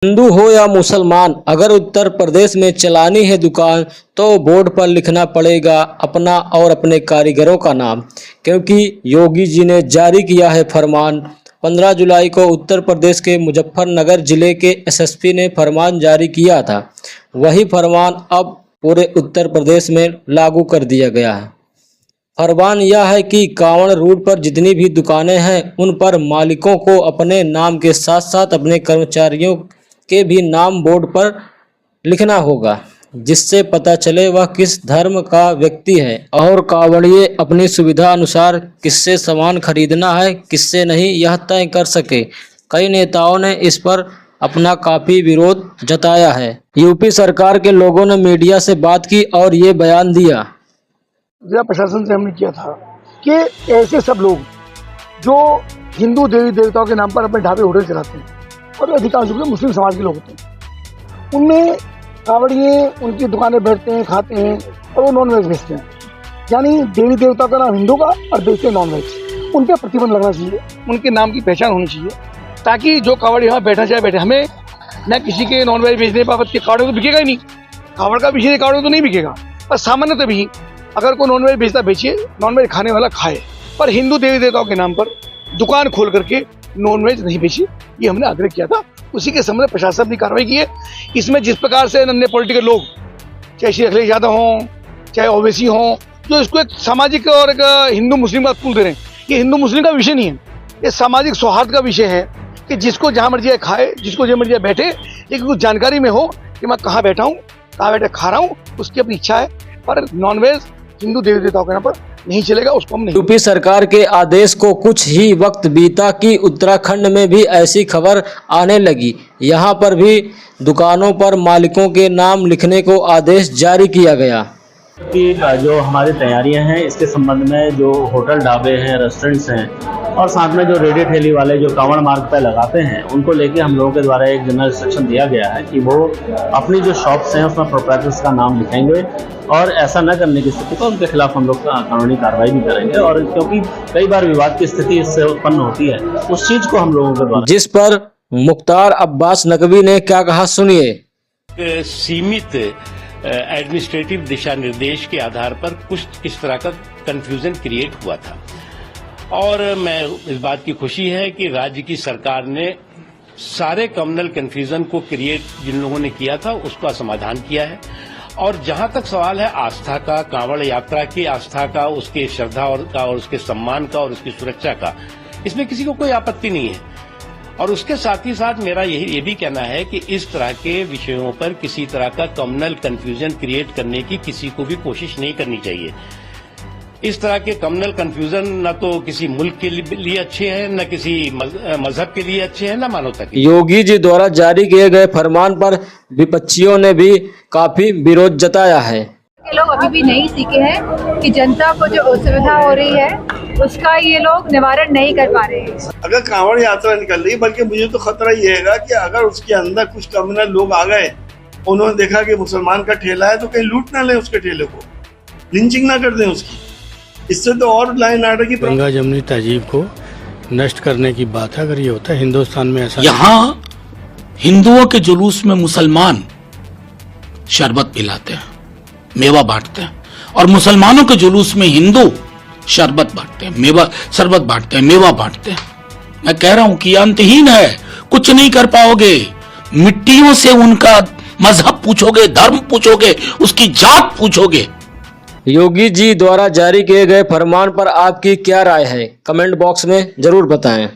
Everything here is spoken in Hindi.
हिंदू हो या मुसलमान, अगर उत्तर प्रदेश में चलानी है दुकान तो बोर्ड पर लिखना पड़ेगा अपना और अपने कारीगरों का नाम, क्योंकि योगी जी ने जारी किया है फरमान। 15 जुलाई को उत्तर प्रदेश के मुजफ्फरनगर जिले के एसएसपी ने फरमान जारी किया था। वही फरमान अब पूरे उत्तर प्रदेश में लागू कर दिया गया है। फरमान यह है कि कांवड़ रूट पर जितनी भी दुकानें हैं उन पर मालिकों को अपने नाम के साथ साथ अपने कर्मचारियों के भी नाम बोर्ड पर लिखना होगा, जिससे पता चले वह किस धर्म का व्यक्ति है और कांवड़िए अपनी सुविधा अनुसार किससे सामान खरीदना है किससे नहीं यह तय कर सके। कई नेताओं ने इस पर अपना काफी विरोध जताया है। यूपी सरकार के लोगों ने मीडिया से बात की और ये बयान दिया। जिला प्रशासन से हमने किया था कि ऐसे सब लोग जो हिंदू देवी देवताओं के नाम पर अपने ढाबे होटल चलाते हैं और अधिकांश रूप से मुस्लिम समाज के लोग होते हैं, उनमें कांवड़िए उनकी दुकानें बैठते हैं, खाते हैं और वो नॉन वेज बेचते हैं। यानी देवी देवता का नाम हिंदू का और बेचते हैं नॉन वेज। उन पर प्रतिबंध लगना चाहिए, उनके नाम की पहचान होनी चाहिए, ताकि जो कांवड़ यहाँ बैठा चाहे बैठे। हमें न किसी के नॉन वेज बेचने बाबत के कांवड़ तो बिकेगा ही नहीं, कांवड़ का विषय कांवड़ तो नहीं बिकेगा। पर सामान्यतः भी अगर कोई नॉन वेज बेचता बेचिए, नॉन वेज खाने वाला खाए, पर हिंदू देवी देवताओं के नाम पर दुकान खोल करके नॉन वेज नहीं बेचिए, ये हमने आग्रह किया था। उसी के संबंध में प्रशासन ने कार्रवाई की है। इसमें जिस प्रकार से अन्य पॉलिटिकल लोग, चाहे श्री अखिलेश यादव हों, चाहे ओवैसी हों, जो इसको एक सामाजिक और एक हिंदू मुस्लिम का स्कूल दे रहे हैं, ये हिंदू मुस्लिम का विषय नहीं है, ये सामाजिक सौहार्द का विषय है कि जिसको जहाँ मर्जी खाए, जिसको जहाँ मर्जी बैठे, लेकिन कुछ जानकारी में हो कि मैं कहाँ बैठा हूँ, कहाँ बैठे खा रहा हूँ, उसकी अपनी इच्छा है। पर नॉन वेज हिंदू देवी देवताओं के नाम पर नहीं चलेगा, उसको हम नहीं। यूपी सरकार के आदेश को कुछ ही वक्त बीता कि उत्तराखंड में भी ऐसी खबर आने लगी। यहाँ पर भी दुकानों पर मालिकों के नाम लिखने को आदेश जारी किया गया। कि जो हमारी तैयारियां हैं इसके संबंध में जो होटल ढाबे हैं, रेस्टोरेंट्स हैं और साथ में जो रेडी ठेली वाले जो कांवड़ मार्ग पर लगाते हैं, उनको लेके हम लोगों के द्वारा एक जनरल इंस्ट्रक्शन दिया गया है कि वो अपनी जो शॉप्स हैं उसमें प्रोप्राइटर्स का नाम लिखेंगे और ऐसा न करने की स्थिति पर उनके खिलाफ हम लोग कानूनी कार्रवाई भी करेंगे। और क्योंकि कई बार विवाद की स्थिति इससे उत्पन्न होती है, उस चीज को हम लोगों के द्वारा। जिस पर मुख्तार अब्बास नकवी ने क्या कहा, सुनिए। सीमित एडमिनिस्ट्रेटिव दिशा निर्देश के आधार पर कुछ इस तरह का कंफ्यूजन क्रिएट हुआ था और मैं इस बात की खुशी है कि राज्य की सरकार ने सारे कम्युनल कंफ्यूजन को क्रिएट जिन लोगों ने किया था उसका समाधान किया है। और जहां तक सवाल है आस्था का, कांवड़ यात्रा की आस्था का, उसके श्रद्धा और उसके सम्मान का और उसकी सुरक्षा का, इसमें किसी को कोई आपत्ति नहीं है। और उसके साथ ही साथ मेरा ये भी कहना है कि इस तरह के विषयों पर किसी तरह का कम्युनल कंफ्यूजन क्रिएट करने की किसी को भी कोशिश नहीं करनी चाहिए। इस तरह के कम्युनल कंफ्यूजन न तो किसी मुल्क के लिए अच्छे हैं, न किसी मजहब के लिए अच्छे हैं, न मानवता के लिए। योगी जी द्वारा जारी किए गए फरमान पर विपक्षियों ने भी काफी विरोध जताया है। ये लोग अभी भी नहीं सीखे हैं कि जनता को जो असुविधा हो रही है उसका ये लोग निवारण नहीं कर पा रहे हैं। अगर कांवड़ यात्रा निकल रही, बल्कि मुझे तो खतरा ये है कि अगर उसके अंदर कुछ कम्युनल लोग आ गए, उन्होंने देखा कि मुसलमान का ठेला है, तो कहीं लूट ना ले उसके ठेले को, लिंचिंग ना कर दें उसकी। इससे तो और लाइन आर्डर की गंगा जमुनी तहजीब को नष्ट करने की बात है। अगर ये होता है हिंदुस्तान में ऐसा, यहाँ हिंदुओं के जुलूस में मुसलमान शरबत पिलाते हैं, मेवा बांटते हैं, और मुसलमानों के जुलूस में हिंदू शरबत बांटते हैं, शरबत बांटते हैं, मेवा बांटते हैं। मैं कह रहा हूं कि अंतहीन है, कुछ नहीं कर पाओगे। मिट्टियों से उनका मजहब पूछोगे, धर्म पूछोगे, उसकी जात पूछोगे। योगी जी द्वारा जारी किए गए फरमान पर आपकी क्या राय है, कमेंट बॉक्स में जरूर बताएं।